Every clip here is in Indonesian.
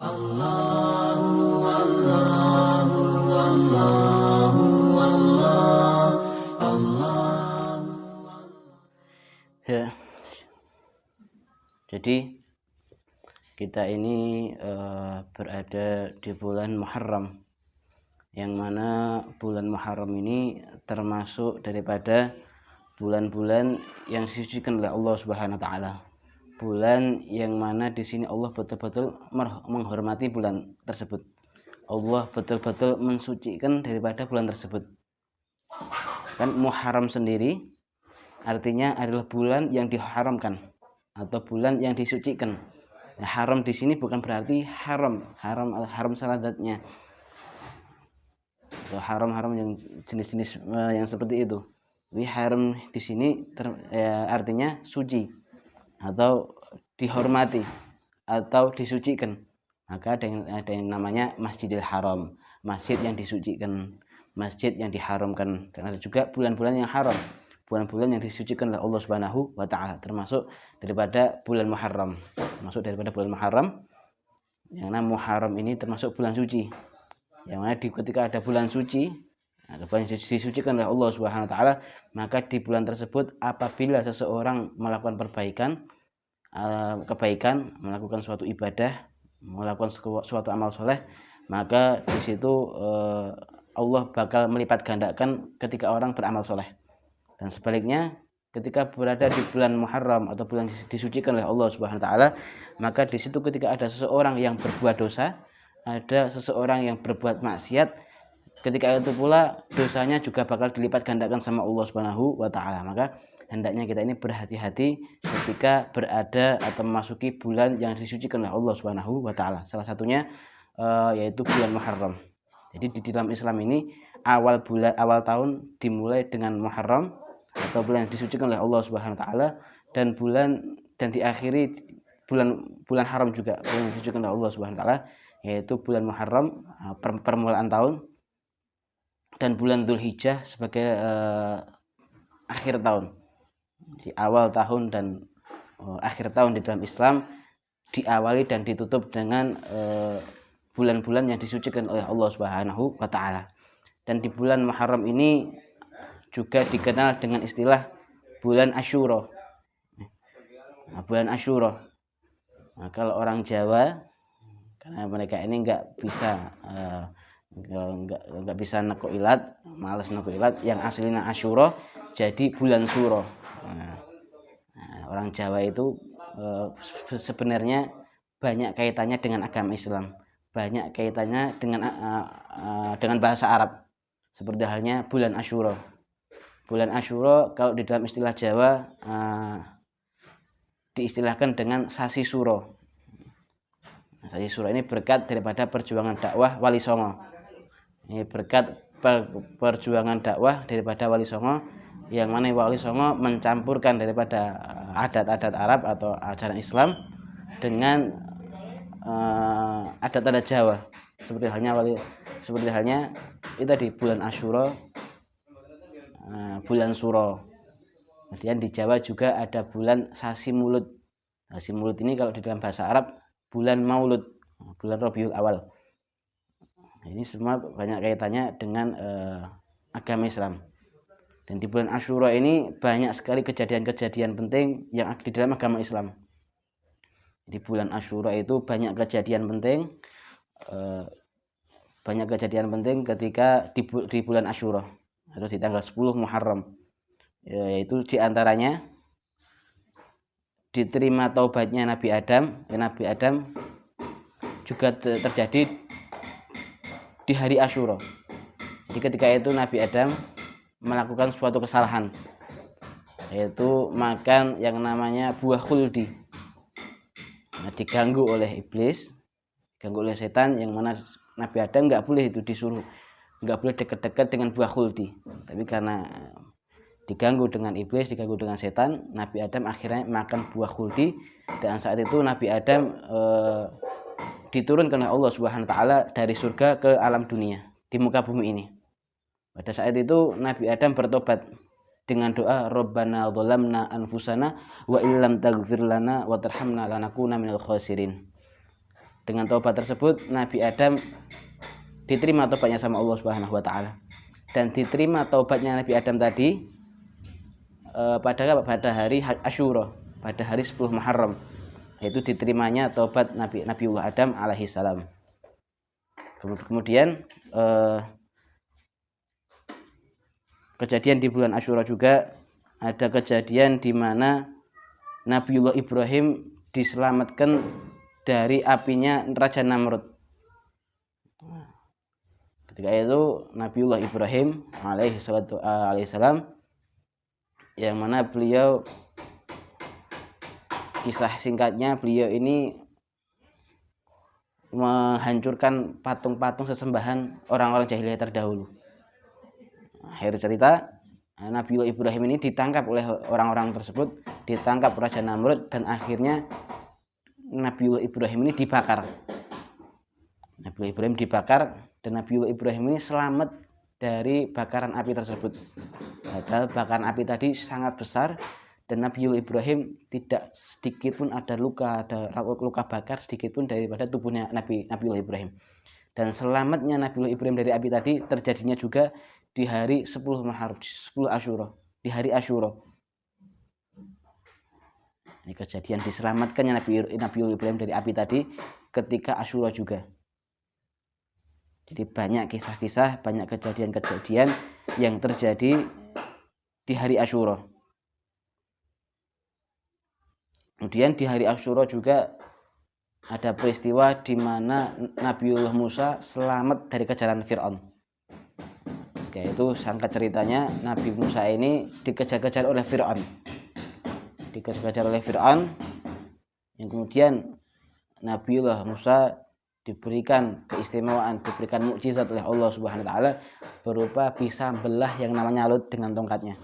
Allahu Allahu Allahu Allah Allahu. Ya, jadi kita ini berada di bulan Muharram, yang mana bulan Muharram ini termasuk daripada bulan-bulan yang disucikan oleh Allah Subhanahu wa taala. Bulan yang mana di sini Allah betul-betul menghormati bulan tersebut. Allah betul-betul mensucikan daripada bulan tersebut. Kan Muharram sendiri artinya adalah bulan yang diharamkan atau bulan yang disucikan. Nah, haram di sini bukan berarti haram saladatnya atau haram yang jenis-jenis yang seperti itu. Jadi haram di sini artinya suci atau dihormati atau disucikan. Maka ada yang namanya Masjidil Haram, masjid yang disucikan, masjid yang diharamkan. Dan ada juga bulan-bulan yang haram, bulan-bulan yang disucikan oleh Allah Subhanahu wa taala, termasuk daripada bulan Muharram. Yang namanya Muharram ini termasuk bulan suci. Yang mana ketika ada bulan suci, bulan disucikan oleh Allah Subhanahu wa taala, maka di bulan tersebut apabila seseorang melakukan kebaikan, melakukan suatu ibadah, melakukan suatu amal soleh, maka di situ Allah bakal melipat gandakan ketika orang beramal soleh. Dan sebaliknya, ketika berada di bulan Muharram atau bulan disucikan oleh Allah Subhanahu wa taala, maka di situ ketika ada seseorang yang berbuat dosa, ada seseorang yang berbuat maksiat, ketika itu pula dosanya juga bakal dilipat gandakan sama Allah Subhanahu wa taala. Maka hendaknya kita ini berhati-hati ketika berada atau memasuki bulan yang disucikan oleh Allah Subhanahu wa taala. Salah satunya yaitu bulan Muharram. Jadi di dalam Islam ini awal tahun dimulai dengan Muharram atau bulan yang disucikan oleh Allah Subhanahu wa taala, dan diakhiri bulan haram juga, bulan yang disucikan oleh Allah Subhanahu wa taala, yaitu bulan Muharram permulaan tahun, dan bulan Dzulhijjah sebagai akhir tahun. Di awal tahun dan akhir tahun di dalam Islam diawali dan ditutup dengan bulan-bulan yang disucikan oleh Allah Subhanahu wa taala. Dan di bulan Muharram ini juga dikenal dengan istilah bulan Asyura. Bulan Asyura. Nah, kalau orang Jawa, karena mereka ini nggak bisa nekoilat, malas nekoilat, yang aslinya Asyura jadi bulan Suro. Nah, orang Jawa itu sebenarnya banyak kaitannya dengan agama Islam, banyak kaitannya dengan bahasa Arab, seperti halnya bulan Asyura. Bulan Asyura kalau di dalam istilah Jawa diistilahkan dengan Sasi Suro. Sasi Suro ini berkat daripada perjuangan dakwah Wali Songo. Ini berkat perjuangan dakwah daripada Wali Songo, yang mana Wali Songo mencampurkan daripada adat-adat Arab atau ajaran Islam dengan adat-adat Jawa, seperti halnya itu di bulan Asyura, bulan Suro. Kemudian di Jawa juga ada bulan Sasi Mulud. Sasi Mulud ini kalau di dalam bahasa Arab bulan Maulud, bulan Rabiul Awal. Ini semua banyak kaitannya dengan agama Islam. Dan di bulan Asyura ini banyak sekali kejadian-kejadian penting yang ada di dalam agama Islam. Di bulan Asyura itu banyak kejadian penting ketika di bulan Asyura atau di tanggal 10 Muharram, yaitu diantaranya diterima taubatnya Nabi Adam. Nabi Adam juga terjadi di hari Asyura. Jadi ketika itu Nabi Adam melakukan suatu kesalahan, yaitu makan yang namanya buah khuldi. Nah, diganggu oleh iblis, diganggu oleh setan, yang mana Nabi Adam nggak boleh dekat-dekat dengan buah khuldi. Tapi karena diganggu dengan iblis, diganggu dengan setan, Nabi Adam akhirnya makan buah khuldi. Dan saat itu Nabi Adam diturunkan oleh Allah Subhanahu wa taala dari surga ke alam dunia, di muka bumi ini. Pada saat itu Nabi Adam bertobat dengan doa Rabbana dzalamna anfusana wa illam taghfir lana wa tarhamna lanakuna minal khasirin. Dengan taubat tersebut Nabi Adam diterima taubatnya sama Allah Subhanahu wa taala. Dan diterima taubatnya Nabi Adam tadi pada hari Asyura, pada hari 10 Muharram. Yaitu diterimanya taubat Nabiullah Adam alaihi salam. Kemudian kejadian di bulan Asyura juga ada kejadian di mana Nabiullah Ibrahim diselamatkan dari apinya Raja Namrud. Ketika itu Nabiullah Ibrahim alaihi salam, yang mana beliau, kisah singkatnya, beliau ini menghancurkan patung-patung sesembahan orang-orang jahiliyah terdahulu. Akhir cerita, Nabiullah Ibrahim ini ditangkap oleh orang-orang tersebut, ditangkap Raja Namrud, dan akhirnya Nabiullah Ibrahim ini dibakar. Nabiullah Ibrahim dibakar, dan Nabiullah Ibrahim ini selamat dari bakaran api tersebut. Padahal bakaran api tadi sangat besar, dan Nabiullah Ibrahim tidak sedikit pun ada luka bakar sedikit pun daripada tubuhnya Nabiullah Ibrahim. Dan selamatnya Nabiullah Ibrahim dari api tadi terjadinya juga di hari 10 Muharram, 10 Asyura, di hari Asyura. Ini kejadian diselamatkannya Nabiullah Ibrahim dari api tadi ketika Asyura juga. Jadi banyak kisah-kisah, banyak kejadian-kejadian yang terjadi di hari Asyura. Kemudian di hari Asyura juga ada peristiwa di mana Nabiullah Musa selamat dari kejaran Fir'aun. Yaitu sangka ceritanya Nabi Musa ini dikejar-kejar oleh Fir'aun. Yang kemudian Nabiullah Musa diberikan keistimewaan, diberikan mukjizat oleh Allah Subhanahu wa taala berupa bisa belah yang namanya laut dengan tongkatnya.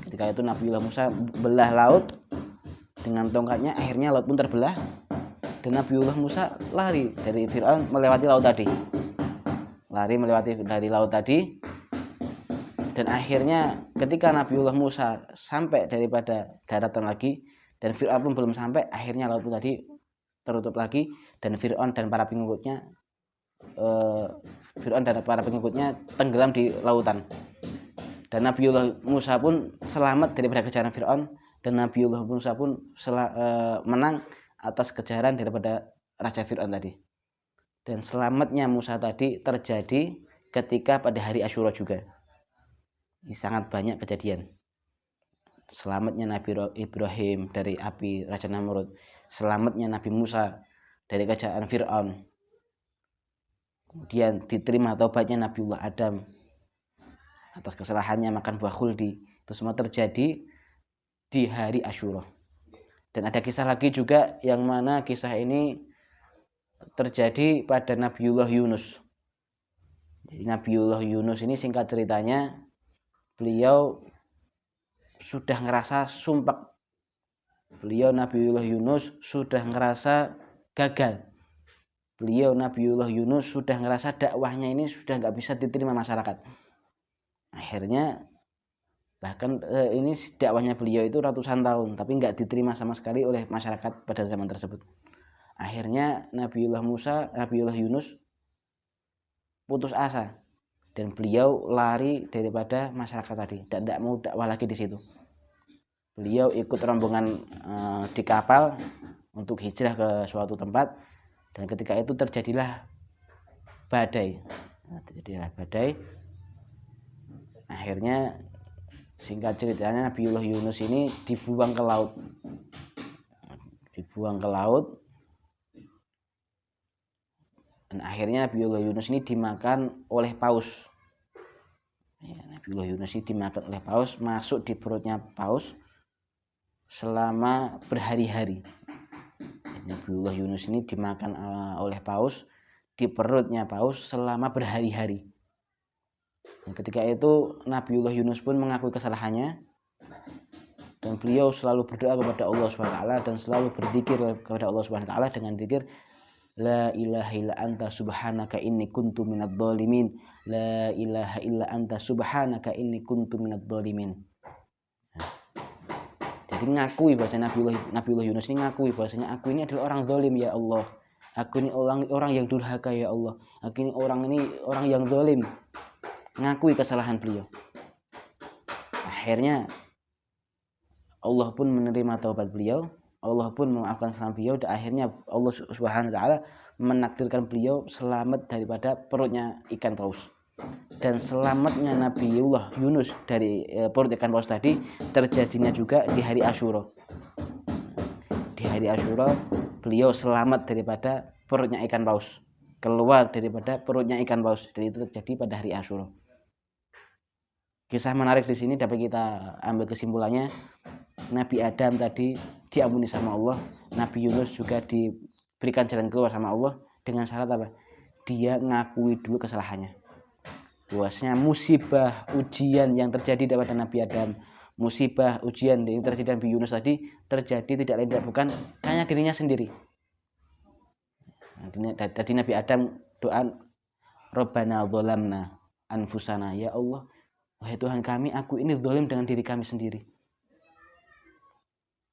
Ketika itu Nabiullah Musa belah laut dengan tongkatnya, akhirnya laut pun terbelah dan Nabiullah Musa lari dari Fir'aun melewati laut tadi. Dan akhirnya ketika Nabiullah Musa sampai daripada daratan lagi dan Fir'aun pun belum sampai, akhirnya laut pun tadi tertutup lagi dan Fir'aun dan para pengikutnya tenggelam di lautan. Dan Nabiullah Musa pun selamat daripada kejaran Fir'aun, dan Nabiullah Musa pun menang atas kejaran daripada Raja Fir'aun tadi. Dan selamatnya Musa tadi terjadi ketika pada hari Asyura juga. Ini sangat banyak kejadian. Selamatnya Nabi Ibrahim dari api Raja Namrud, selamatnya Nabi Musa dari kejaran Fir'aun, kemudian diterima taubatnya Nabiullah Adam atas kesalahannya makan buah khuldi. Itu semua terjadi di hari Asyura. Dan ada kisah lagi juga yang mana kisah ini terjadi pada Nabiullah Yunus. Jadi Nabiullah Yunus ini singkat ceritanya, beliau sudah ngerasa sumpah. Nabiullah Yunus sudah ngerasa gagal. Nabiullah Yunus sudah ngerasa dakwahnya ini sudah nggak bisa diterima masyarakat. Akhirnya bahkan ini dakwahnya beliau itu ratusan tahun tapi nggak diterima sama sekali oleh masyarakat pada zaman tersebut. Akhirnya Nabiullah Yunus putus asa dan beliau lari daripada masyarakat tadi dan tidak mau dakwah lagi di situ. Beliau ikut rombongan di kapal untuk hijrah ke suatu tempat, dan ketika itu terjadilah badai. Akhirnya singkat ceritanya Nabiullah Yunus ini dibuang ke laut. Dan akhirnya Nabiullah Yunus ini dimakan oleh paus. Nabiullah Yunus ini dimakan oleh paus, masuk di perutnya paus selama berhari-hari. Nabiullah Yunus ini dimakan oleh paus di perutnya paus selama berhari-hari. Dan ketika itu Nabiullah Yunus pun mengakui kesalahannya, dan beliau selalu berdoa kepada Allah SWT dan selalu berzikir kepada Allah SWT dengan zikir La ilaha illa anta subhanaka inni kuntu minadh dhalimin. La ilaha illa anta subhanaka inni kuntu minadh dhalimin. Jadi ngakui bahwa Nabiullah Yunus ini ngakui bahwasanya aku ini adalah orang zalim ya Allah. Aku ini orang yang durhaka ya Allah. Aku ini orang yang zalim. Ngakui kesalahan beliau. Akhirnya Allah pun menerima taubat beliau. Allah pun memaafkan kesalahan beliau. Dan akhirnya Allah Subhanahu wa taala menakdirkan beliau selamat daripada perutnya ikan paus. Dan selamatnya Nabiullah Yunus dari perut ikan paus tadi terjadinya juga di hari Asyura. Di hari Asyura beliau selamat daripada perutnya ikan paus, keluar daripada perutnya ikan paus. Dan itu terjadi pada hari Asyura. Kisah menarik di sini dapat kita ambil kesimpulannya, Nabi Adam tadi diampuni sama Allah, Nabi Yunus juga diberikan jalan keluar sama Allah dengan syarat apa? Dia ngakui dulu kesalahannya. Bahwasanya musibah ujian yang terjadi pada Nabi Adam, musibah ujian yang terjadi Nabi Yunus tadi terjadi tidak lain tidak bukan hanya dirinya sendiri. Tadi Nabi Adam doa, Rabbana dzalamna anfusana, ya Allah, wahai Tuhan kami, aku ini zalim dengan diri kami sendiri.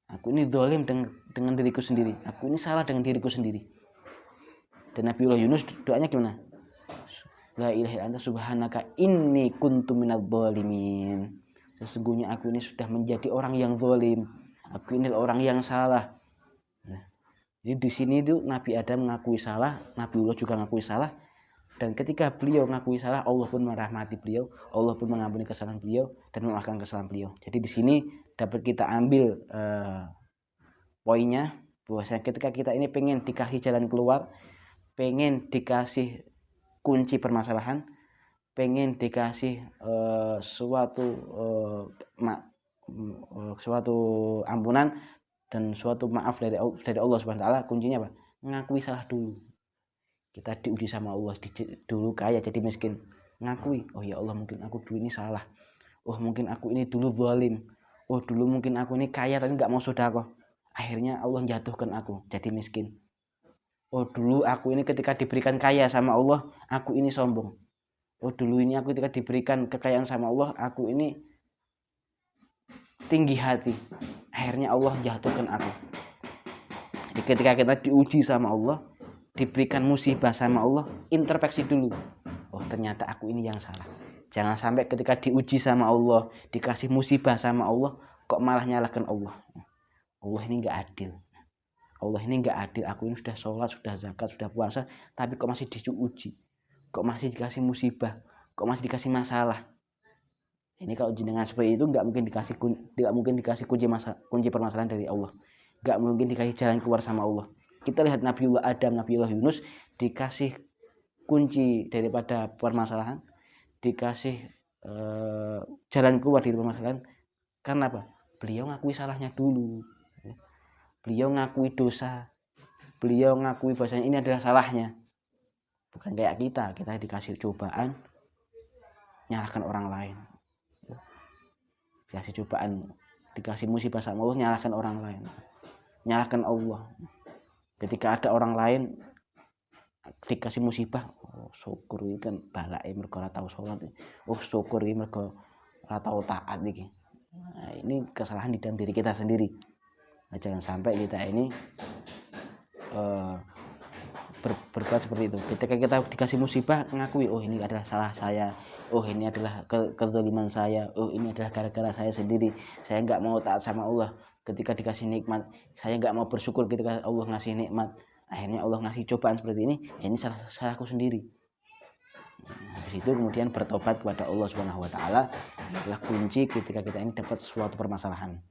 Aku ini zalim dengan diriku sendiri. Aku ini salah dengan diriku sendiri. Dan Nabiullah Yunus doanya gimana? La ilaha illa anta subhanaka inni kuntu minadz dzalimin. Sesungguhnya aku ini sudah menjadi orang yang zalim. Aku ini orang yang salah. Nah, jadi di sini itu Nabi Adam mengakui salah, Nabiullah juga mengakui salah. Dan ketika beliau mengakui salah, Allah pun merahmati beliau, Allah pun mengampuni kesalahan beliau dan memaafkan kesalahan beliau. Jadi di sini dapat kita ambil poinnya, bahwasanya ketika kita ini pengen dikasih jalan keluar, pengen dikasih kunci permasalahan, pengen dikasih suatu ampunan dan suatu maaf dari Allah Subhanahu wa taala, kuncinya apa? Ngakui salah dulu. Kita diuji sama Allah, dulu kaya jadi miskin, ngakui, oh ya Allah, mungkin aku dulu ini salah, oh mungkin aku ini dulu zalim, oh dulu mungkin aku ini kaya tapi nggak mau sedekah, akhirnya Allah jatuhkan aku jadi miskin. Oh dulu aku ini ketika diberikan kaya sama Allah, aku ini sombong. Oh dulu ini aku ketika diberikan kekayaan sama Allah, aku ini tinggi hati, akhirnya Allah jatuhkan aku. Jadi ketika kita diuji sama Allah, diberikan musibah sama Allah, introspeksi dulu, oh ternyata aku ini yang salah. Jangan sampai ketika diuji sama Allah, dikasih musibah sama Allah, kok malah nyalahkan Allah. Allah ini nggak adil. Allah ini nggak adil. Aku ini sudah sholat, sudah zakat, sudah puasa, tapi kok masih diuji, kok masih dikasih musibah, kok masih dikasih masalah. Ini kalau jenengan seperti itu nggak mungkin dikasih kunci permasalahan dari Allah, nggak mungkin dikasih jalan keluar sama Allah. Kita lihat Nabiullah Adam, Nabiullah Yunus dikasih kunci daripada permasalahan, dikasih jalan keluar dari permasalahan. Karena apa? Beliau ngakui salahnya dulu. Beliau ngakui dosa, beliau ngakui bahwasanya ini adalah salahnya. Bukan kayak kita dikasih cobaan, nyalahkan orang lain. Dikasih cobaan, dikasih musibah sama Allah, nyalahkan orang lain, nyalahkan Allah. Ketika ada orang lain dikasih musibah, oh syukur ini kan balake mergo ora tau salat. Oh syukur ini mergo ora tau taat iki. Nah, ini kesalahan di dalam diri kita sendiri. Nah, jangan sampai kita ini berbuat seperti itu. Ketika kita dikasih musibah, ngakui, oh ini adalah salah saya, oh ini adalah kezaliman saya, oh ini adalah gara-gara saya sendiri, saya nggak mau taat sama Allah. Ketika dikasih nikmat, saya nggak mau bersyukur ketika Allah ngasih nikmat, akhirnya Allah ngasih cobaan seperti ini salahku sendiri. Habis itu kemudian bertobat kepada Allah Subhanahu wa taala adalah kunci ketika kita ini dapat suatu permasalahan.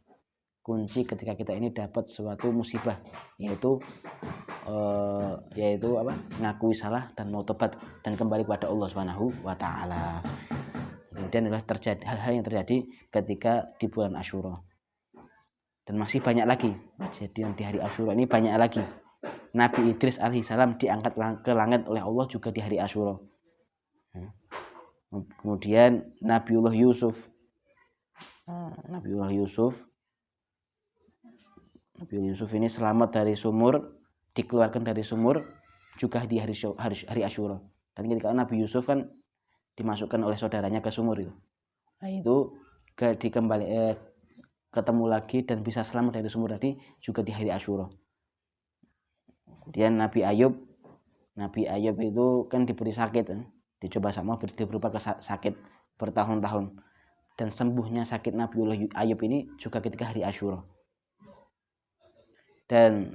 Kunci ketika kita ini dapat suatu musibah, yaitu apa? Ngakui salah dan mau tobat dan kembali kepada Allah Subhanahu wa taala. Kemudian adalah hal-hal yang terjadi ketika di bulan Asyura. Dan masih banyak lagi. Jadi di hari Asyura ini banyak lagi. Nabi Idris alaihissalam diangkat ke langit oleh Allah juga di hari Asyura. Kemudian Nabiullah Yusuf ini selamat dari sumur, dikeluarkan dari sumur juga di hari Asyura. Dan ketika Nabi Yusuf kan dimasukkan oleh saudaranya ke sumur itu. Nah itu ketemu lagi dan bisa selamat dari sumur tadi juga di hari Asyura. Kemudian Nabi Ayub itu kan diberi sakit, dicoba sama berupa sakit bertahun-tahun, dan sembuhnya sakit Nabi Ayub ini juga ketika hari Asyura. Dan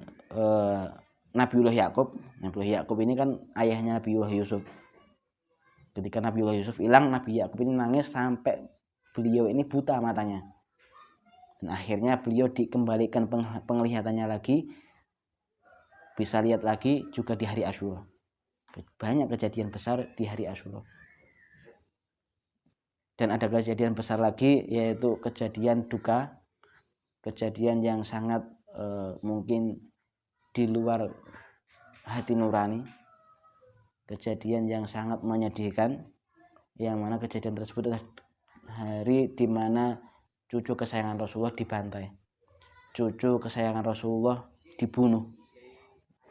Nabiullah Yakub ini kan ayahnya Nabiullah Yusuf. Ketika Nabiullah Yusuf hilang, Nabi Yakub ini nangis sampai beliau ini buta matanya. Dan akhirnya beliau dikembalikan penglihatannya lagi, bisa lihat lagi juga di hari Asyura. Banyak kejadian besar di hari Asyura. Dan ada kejadian besar lagi, yaitu kejadian duka, kejadian yang sangat mungkin di luar hati nurani, kejadian yang sangat menyedihkan, yang mana kejadian tersebut adalah hari di mana cucu kesayangan Rasulullah dibantai, cucu kesayangan Rasulullah dibunuh,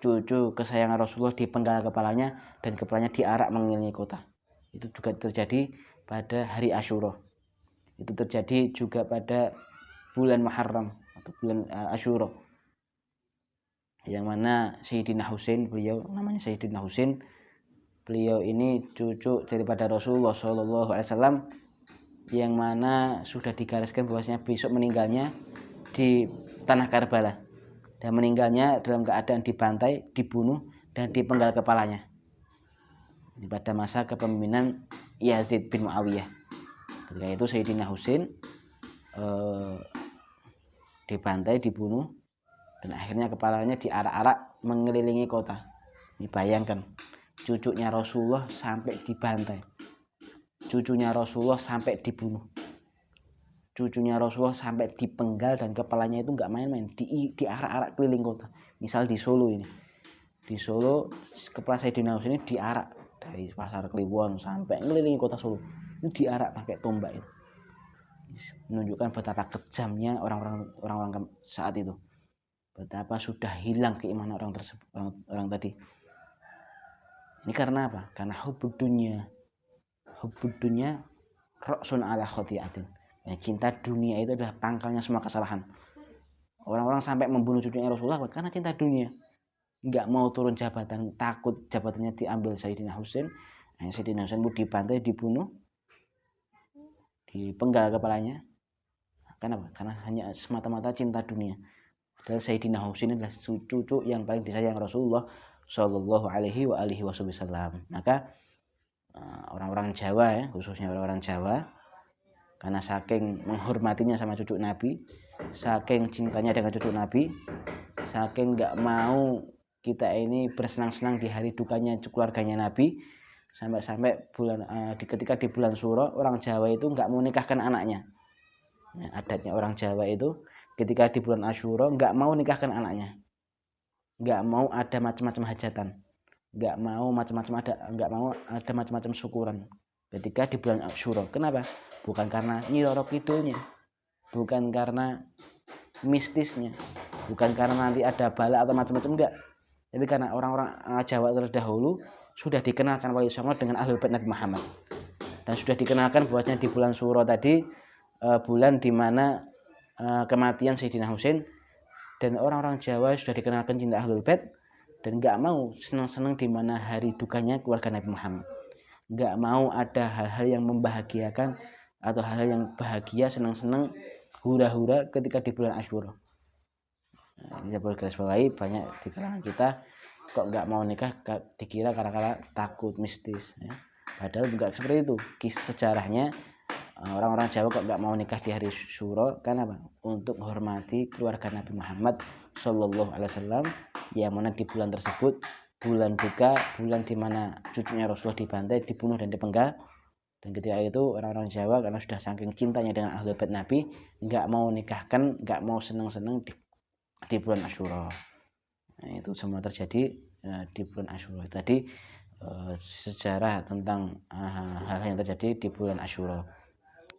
cucu kesayangan Rasulullah dipenggal kepalanya dan kepalanya diarak mengelilingi kota. Itu juga terjadi pada hari Asyura. Itu terjadi juga pada bulan Muharram atau bulan Asyura, yang mana Sayyidina Husain, beliau namanya Sayyidina Husain, beliau ini cucu daripada Rasulullah SAW, yang mana sudah digariskan bahwasanya besok meninggalnya di tanah Karbala, dan meninggalnya dalam keadaan dibantai, dibunuh, dan dipenggal kepalanya pada masa kepemimpinan Yazid bin Muawiyah. Ketika itu Sayyidina Husain dibantai, dibunuh, dan akhirnya kepalanya diarak-arak mengelilingi kota. Dibayangkan, cucunya Rasulullah sampai dibantai, cucunya Rasulullah sampai dibunuh, cucunya Rasulullah sampai dipenggal, dan kepalanya itu nggak main-main, diarak-arak keliling kota. Misal di Solo ini, di Solo kepala Sayyidina Husain ini diarak dari Pasar Kliwon sampai ngelilingi kota Solo, ini diarak pakai tombak itu. Menunjukkan betapa kejamnya orang-orang saat itu, betapa sudah hilang keimanan orang tadi. Ini karena apa? Karena hubbud dunya ra'sun ala khoti'atin. Ya, cinta dunia itu adalah pangkalnya semua kesalahan. Orang-orang sampai membunuh cucunya Rasulullah karena cinta dunia, nggak mau turun jabatan, takut jabatannya diambil Sayyidina Husain. Sayyidina Husain pun dibantai, dibunuh, dipenggal kepalanya. Kenapa? Karena hanya semata-mata cinta dunia. Padahal Sayyidina Husain adalah cucu yang paling disayang Rasulullah Shallallahu Alaihi Wasallam. Maka orang-orang Jawa, ya, khususnya orang-orang Jawa, karena saking menghormatinya sama cucu Nabi, saking cintanya dengan cucu Nabi, saking nggak mau kita ini bersenang-senang di hari dukanya keluarganya Nabi, sampai-sampai ketika di bulan Syuro, orang Jawa itu nggak mau nikahkan anaknya. Ya, adatnya orang Jawa itu ketika di bulan Asyura nggak mau nikahkan anaknya, nggak mau ada macam-macam hajatan, nggak mau ada macam-macam syukuran ketika di bulan Asyura. Kenapa? Bukan karena nyiroro kidulnya, bukan karena mistisnya, bukan karena nanti ada bala atau macam-macam, enggak, tapi karena orang-orang Jawa terdahulu sudah dikenalkan wali songo dengan Ahlul Bait Nabi Muhammad, dan sudah dikenalkan bahwasanya di bulan Syuro tadi bulan di mana kematian Sayyidina Husain, dan orang-orang Jawa sudah dikenalkan cinta Ahlul Bait dan nggak mau senang-senang di mana hari dukanya keluarga Nabi Muhammad, nggak mau ada hal-hal yang membahagiakan atau hal-hal yang bahagia, senang-senang, hura-hura ketika di bulan Asyura. Ini boleh garis bawahi, banyak di kalangan kita kok nggak mau nikah dikira karena takut mistis, ya. Padahal enggak seperti itu. Sejarahnya orang-orang Jawa kok nggak mau nikah di hari Syuro, kan apa? Untuk menghormati keluarga Nabi Muhammad Shallallahu Alaihi Wasallam, yang mana di bulan tersebut bulan duka, bulan di mana cucunya Rasulullah dibantai, dibunuh, dan dipenggal. Dan ketika itu orang-orang Jawa karena sudah saking cintanya dengan Ahlul Bait Nabi, nggak mau nikahkan, nggak mau senang-senang di bulan Asyura. Nah, itu semua terjadi di bulan Asyura. Tadi sejarah tentang hal-hal yang terjadi di bulan Asyura.